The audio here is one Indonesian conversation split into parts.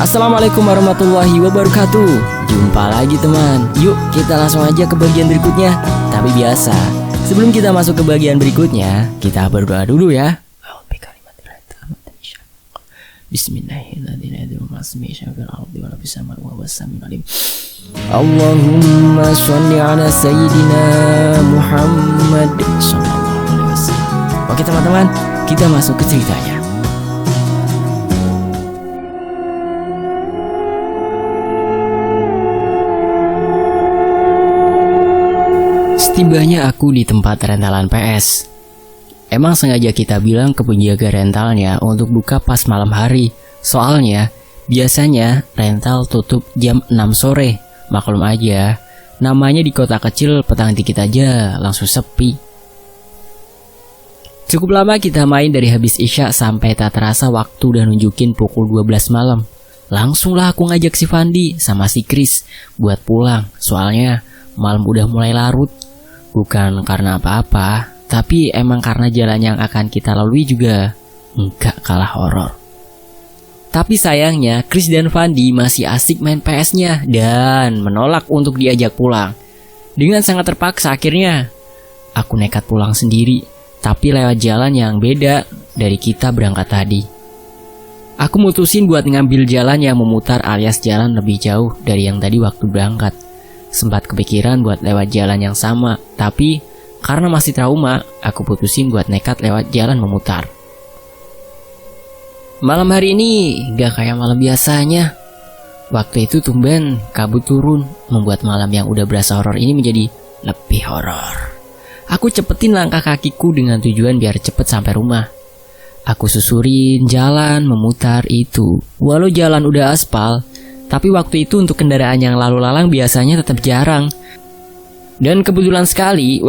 Assalamualaikum warahmatullahi wabarakatuh. Jumpa lagi teman. Yuk kita langsung aja ke bagian berikutnya. Tapi biasa, sebelum kita masuk ke bagian berikutnya, kita berdoa dulu ya. Bismillahirrahmanirrahim. Allahumma sholli ala sayyidina Muhammad sallallahu alaihi wasallam. Oke teman-teman, kita masuk ke ceritanya. Setibanya aku di tempat rentalan PS. Emang sengaja kita bilang ke penjaga rentalnya untuk buka pas malam hari. Soalnya biasanya rental tutup jam 6 sore. Maklum aja, namanya di kota kecil petang dikit aja langsung sepi. Cukup lama kita main dari habis isya sampai tak terasa waktu udah nunjukin pukul 12 malam. Langsunglah aku ngajak si Fandi sama si Chris buat pulang. Soalnya malam udah mulai larut. Bukan karena apa-apa, tapi emang karena jalan yang akan kita lalui juga nggak kalah horor. Tapi sayangnya Chris dan Fandi masih asik main PS-nya dan menolak untuk diajak pulang. Dengan sangat terpaksa akhirnya aku nekat pulang sendiri, tapi lewat jalan yang beda dari kita berangkat tadi. Aku mutusin buat ngambil jalan yang memutar alias jalan lebih jauh dari yang tadi waktu berangkat. Sempat kepikiran buat lewat jalan yang sama, tapi karena masih trauma, aku putusin buat nekat lewat jalan memutar. Malam hari ini gak kayak malam biasanya. Waktu itu tumben kabut turun, membuat malam yang udah berasa horor ini menjadi lebih horor. Aku cepetin langkah kakiku dengan tujuan biar cepet sampai rumah. Aku susurin jalan memutar itu. Walau jalan udah aspal, tapi waktu itu untuk kendaraan yang lalu lalang biasanya tetap jarang. Dan kebetulan sekali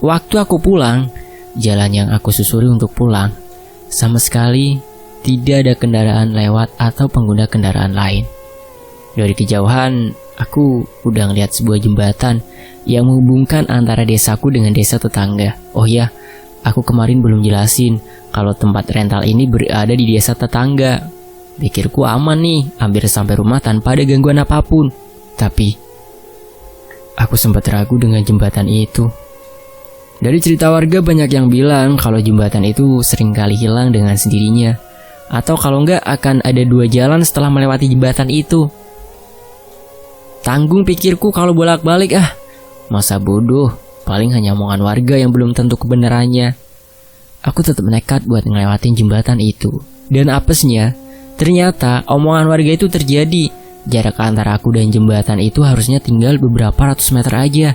waktu aku pulang, jalan yang aku susuri untuk pulang, sama sekali tidak ada kendaraan lewat atau pengguna kendaraan lain. Dari kejauhan, aku udah ngeliat sebuah jembatan yang menghubungkan antara desaku dengan desa tetangga. Oh ya, aku kemarin belum jelasin kalau tempat rental ini berada di desa tetangga. Pikirku aman nih, hampir sampai rumah tanpa ada gangguan apapun. Tapi aku sempat ragu dengan jembatan itu. Dari cerita warga banyak yang bilang kalau jembatan itu sering kali hilang dengan sendirinya, atau kalau enggak akan ada dua jalan setelah melewati jembatan itu. Tanggung pikirku kalau bolak-balik masa bodoh, paling hanya omongan warga yang belum tentu kebenarannya. Aku tetap nekat buat ngelewatin jembatan itu. Dan apesnya, ternyata omongan warga itu terjadi. Jarak antara aku dan jembatan itu harusnya tinggal beberapa ratus meter aja.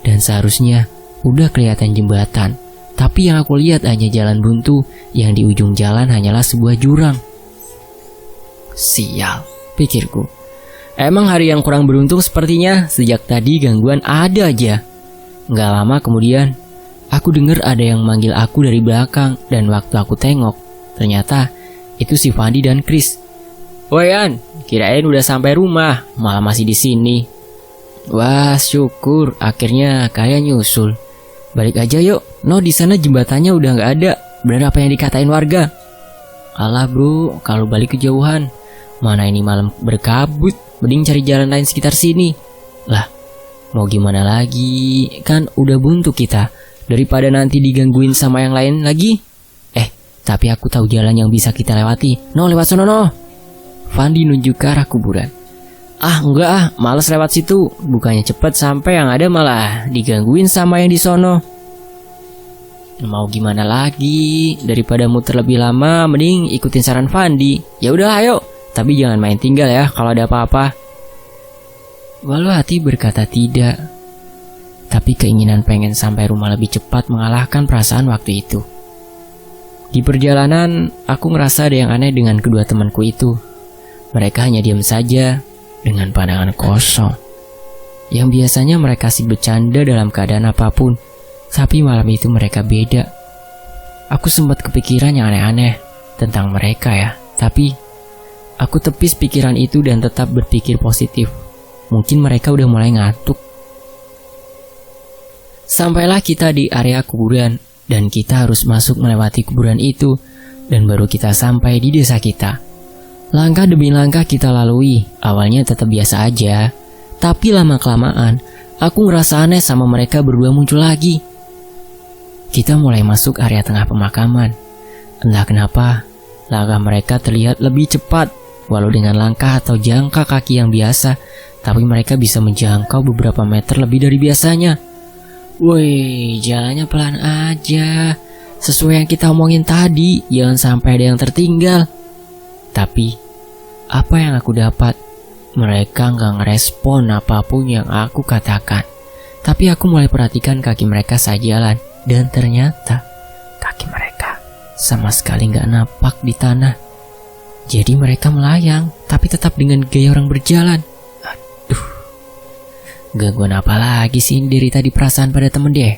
Dan seharusnya udah kelihatan jembatan. Tapi yang aku lihat hanya jalan buntu, yang di ujung jalan hanyalah sebuah jurang. Sial, pikirku. Emang hari yang kurang beruntung sepertinya. Sejak tadi gangguan ada aja. Gak lama kemudian, aku dengar ada yang manggil aku dari belakang. Dan waktu aku tengok, ternyata itu si Fandi dan Chris. "Woi An, kirain udah sampai rumah, malah masih di sini." Wah, syukur akhirnya kalian nyusul. Balik aja yuk. No, di sana jembatannya udah nggak ada. Bener apa yang dikatain warga? Alah bro, kalau balik kejauhan, mana ini malam berkabut, mending cari jalan lain sekitar sini. Lah, mau gimana lagi? Kan udah buntu kita. Daripada nanti digangguin sama yang lain lagi. Tapi aku tahu jalan yang bisa kita lewati. No, lewat sono no. Fandi nunjuk ke arah kuburan. Enggak males lewat situ. Bukannya cepet sampai, yang ada malah digangguin sama yang di sono. Mau gimana lagi? Daripada muter lebih lama, mending ikutin saran Fandi. Ya udah ayo. Tapi jangan main tinggal ya kalau ada apa-apa. Walau hati berkata tidak, tapi keinginan pengen sampai rumah lebih cepat mengalahkan perasaan waktu itu. Di perjalanan, aku ngerasa ada yang aneh dengan kedua temanku itu. Mereka hanya diam saja, dengan pandangan kosong. Yang biasanya mereka asik bercanda dalam keadaan apapun, tapi malam itu mereka beda. Aku sempat kepikiran yang aneh-aneh tentang mereka ya, tapi aku tepis pikiran itu dan tetap berpikir positif. Mungkin mereka udah mulai ngantuk. Sampailah kita di area kuburan, dan kita harus masuk melewati kuburan itu. dan baru kita sampai di desa kita. Langkah demi langkah kita lalui, awalnya tetap biasa aja. Tapi lama-kelamaan, aku ngerasa aneh sama mereka berdua muncul lagi. Kita mulai masuk area tengah pemakaman. Entah kenapa, langkah mereka terlihat lebih cepat. Walau dengan langkah atau jangka kaki yang biasa, tapi mereka bisa menjangkau beberapa meter lebih dari biasanya. Woi, jalannya pelan aja. Sesuai yang kita omongin tadi, jangan sampai ada yang tertinggal. Tapi apa yang aku dapat? Mereka gak ngerespon apapun yang aku katakan. Tapi aku mulai perhatikan kaki mereka saat jalan. Dan ternyata kaki mereka sama sekali gak napak di tanah. Jadi mereka melayang, tapi tetap dengan gaya orang berjalan. Aduh, gangguan apa lagi sih dari tadi perasaan pada temen deh.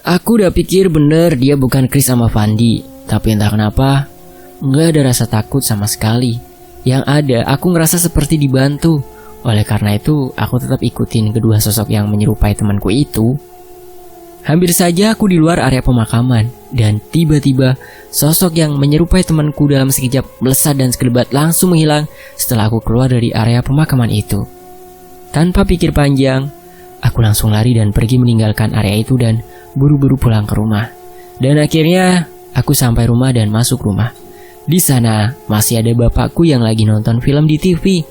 Aku udah pikir bener dia bukan Chris sama Fandi. Tapi entah kenapa nggak ada rasa takut sama sekali. Yang ada, aku ngerasa seperti dibantu. Oleh karena itu, aku tetap ikutin kedua sosok yang menyerupai temanku itu. Hampir saja aku di luar area pemakaman. Dan tiba-tiba, sosok yang menyerupai temanku dalam sekejap melesat dan sekelebat langsung menghilang setelah aku keluar dari area pemakaman itu. Tanpa pikir panjang, aku langsung lari dan pergi meninggalkan area itu dan buru-buru pulang ke rumah. Dan akhirnya, aku sampai rumah dan masuk rumah. Di sana masih ada bapakku yang lagi nonton film di TV.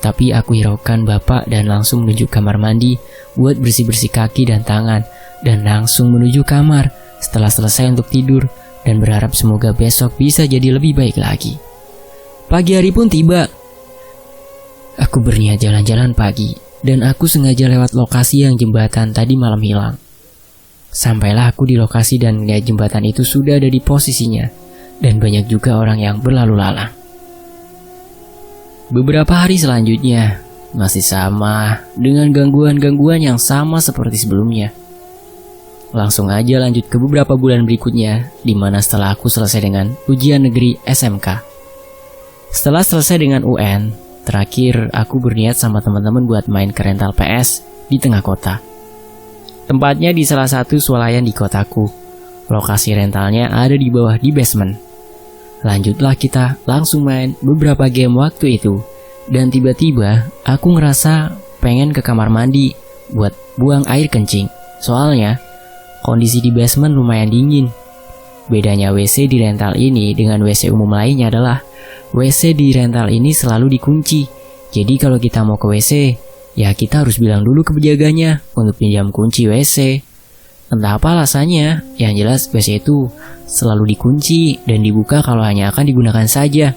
Tapi aku hiraukan bapak dan langsung menuju kamar mandi buat bersih-bersih kaki dan tangan. Dan langsung menuju kamar setelah selesai untuk tidur dan berharap semoga besok bisa jadi lebih baik lagi. Pagi hari pun tiba. Aku berniat jalan-jalan pagi dan aku sengaja lewat lokasi yang jembatan tadi malam hilang. Sampailah aku di lokasi dan melihat jembatan itu sudah ada di posisinya. Dan banyak juga orang yang berlalu lalang. Beberapa hari selanjutnya masih sama dengan gangguan-gangguan yang sama seperti sebelumnya. Langsung aja lanjut ke beberapa bulan berikutnya, di mana setelah aku selesai dengan ujian negeri SMK. Setelah selesai dengan UN, terakhir aku berniat sama teman-teman buat main ke rental PS di tengah kota. Tempatnya di salah satu swalayan di kotaku. Lokasi rentalnya ada di bawah di basement. Lanjutlah kita langsung main beberapa game waktu itu. Dan tiba-tiba aku ngerasa pengen ke kamar mandi buat buang air kencing. Soalnya kondisi di basement lumayan dingin. Bedanya WC di rental ini dengan WC umum lainnya adalah WC di rental ini selalu dikunci. Jadi kalau kita mau ke WC, ya kita harus bilang dulu ke penjaganya untuk pinjam kunci WC. Entah apa alasannya, yang jelas WC itu selalu dikunci dan dibuka kalau hanya akan digunakan saja.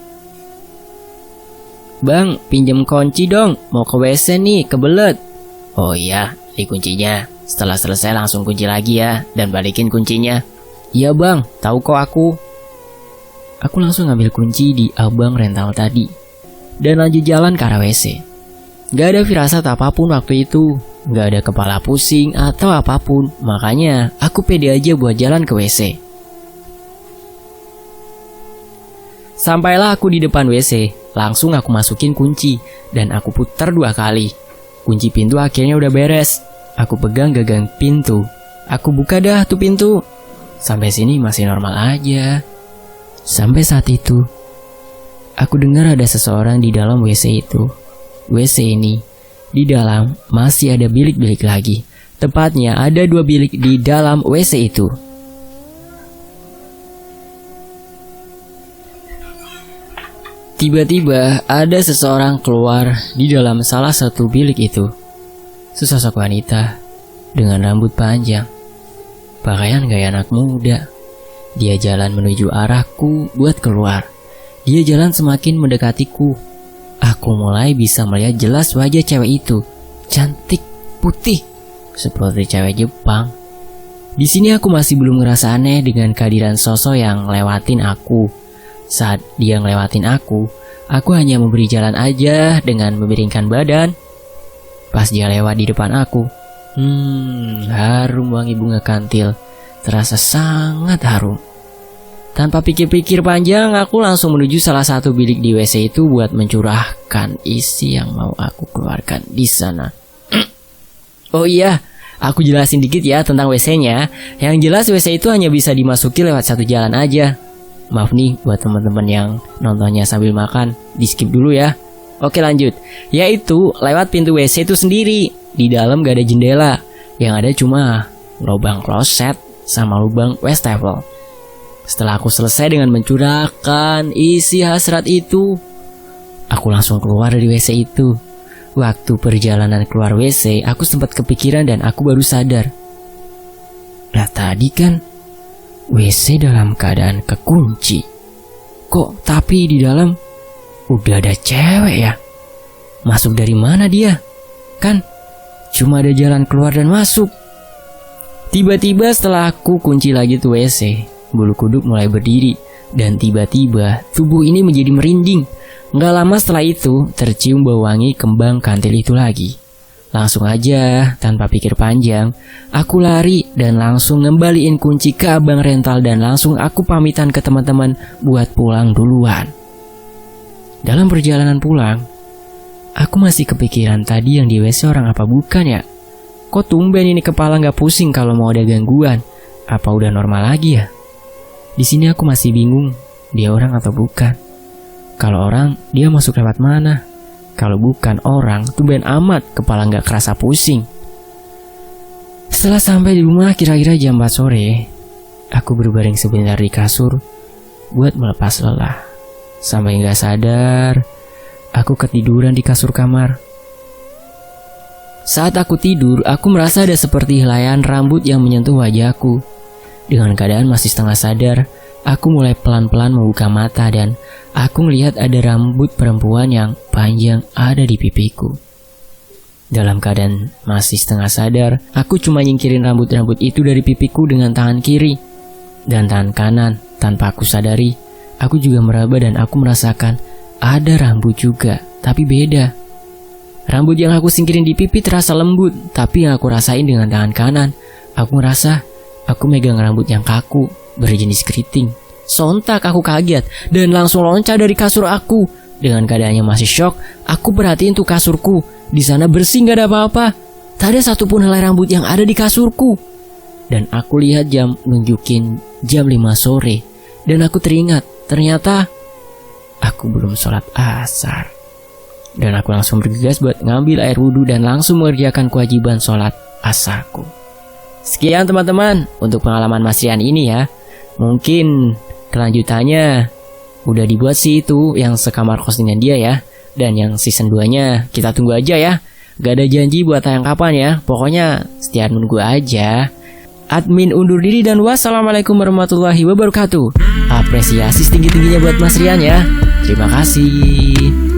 Bang, pinjam kunci dong, mau ke WC nih, kebelet. Oh iya, di kuncinya. Setelah selesai langsung kunci lagi ya, dan balikin kuncinya. Iya bang, tahu kok aku. Aku langsung ngambil kunci di abang rental tadi, dan lanjut jalan ke arah WC. Gak ada firasat apapun waktu itu. Gak ada kepala pusing atau apapun. Makanya aku pede aja buat jalan ke WC. Sampailah aku di depan WC. Langsung aku masukin kunci dan aku putar 2 kali. Kunci pintu akhirnya udah beres. Aku pegang gagang pintu. Aku buka dah tuh pintu. Sampai sini masih normal aja. Sampai saat itu aku dengar ada seseorang di dalam WC itu. WC ini di dalam masih ada bilik-bilik lagi. Tepatnya ada 2 bilik di dalam WC itu. Tiba-tiba ada seseorang keluar di dalam salah satu bilik itu. Sesosok wanita dengan rambut panjang, pakaian gaya anak muda. Dia jalan menuju arahku buat keluar. Dia jalan semakin mendekatiku. Aku mulai bisa melihat jelas wajah cewek itu. Cantik, putih, seperti cewek Jepang. Di sini aku masih belum ngerasa aneh dengan kehadiran sosok yang ngelewatin aku. Saat dia ngelewatin aku hanya memberi jalan aja dengan memiringkan badan. Pas dia lewat di depan aku, harum wangi bunga kantil. Terasa sangat harum. Tanpa pikir-pikir panjang, aku langsung menuju salah satu bilik di WC itu buat mencurahkan isi yang mau aku keluarkan di sana. Oh iya, Aku jelasin dikit ya tentang WC-nya. Yang jelas WC itu hanya bisa dimasuki lewat satu jalan aja. Maaf nih buat teman-teman yang nontonnya sambil makan, di skip dulu ya. Oke lanjut. Yaitu lewat pintu WC itu sendiri. Di dalam gak ada jendela. Yang ada cuma lubang kloset sama lubang wastafel. Setelah aku selesai dengan mencurahkan isi hasrat itu, aku langsung keluar dari WC itu. Waktu perjalanan keluar WC, aku sempat kepikiran dan aku baru sadar. Lah tadi kan WC dalam keadaan kekunci. Kok tapi di dalam udah ada cewek ya? Masuk dari mana dia? Kan cuma ada jalan keluar dan masuk. Tiba-tiba setelah aku kunci lagi tuh WC, bulu kuduk mulai berdiri. Dan tiba-tiba tubuh ini menjadi merinding. Nggak lama setelah itu tercium bau wangi kembang kantil itu lagi. Langsung aja tanpa pikir panjang, aku lari dan langsung ngembaliin kunci ke abang rental dan langsung aku pamitan ke teman-teman buat pulang duluan. Dalam perjalanan pulang, aku masih kepikiran tadi yang di WC orang apa bukan ya? Kok tumben ini kepala nggak pusing kalau mau ada gangguan? Apa udah normal lagi ya? Di sini aku masih bingung, dia orang atau bukan. Kalau orang, dia masuk lewat mana? Kalau bukan orang, tumben amat kepala nggak kerasa pusing. Setelah sampai di rumah kira-kira jam 4 sore, aku berbaring sebentar di kasur buat melepas lelah. Sampai nggak sadar, aku ketiduran di kasur kamar. Saat aku tidur, aku merasa ada seperti helaian rambut yang menyentuh wajahku. Dengan keadaan masih setengah sadar, aku mulai pelan-pelan membuka mata dan aku melihat ada rambut perempuan yang panjang ada di pipiku. Dalam keadaan masih setengah sadar, aku cuma nyingkirin rambut-rambut itu dari pipiku dengan tangan kiri. Dan tangan kanan, tanpa aku sadari, aku juga meraba dan aku merasakan ada rambut juga, tapi beda. Rambut yang aku singkirin di pipi terasa lembut, tapi yang aku rasain dengan tangan kanan, aku ngerasa aku megang rambut yang kaku, berjenis keriting. Sontak aku kaget dan langsung loncat dari kasur aku. Dengan keadaannya masih shock, aku perhatiin tuh kasurku. Di sana bersih gak ada apa-apa. Tak ada satupun helai rambut yang ada di kasurku. Dan aku lihat jam nunjukin jam 5 sore. Dan aku teringat, ternyata aku belum sholat asar. Dan aku langsung bergegas buat ngambil air wudhu dan langsung mengerjakan kewajiban sholat asarku. Sekian teman-teman untuk pengalaman Mas Rian ini ya. Mungkin kelanjutannya udah dibuat sih itu yang sekamar kos dengan dia ya. Dan yang season 2-nya kita tunggu aja ya. Gak ada janji buat tayang kapan ya. Pokoknya setia nunggu aja. Admin undur diri dan wassalamualaikum warahmatullahi wabarakatuh. Apresiasi setinggi-tingginya buat Mas Rian ya. Terima kasih.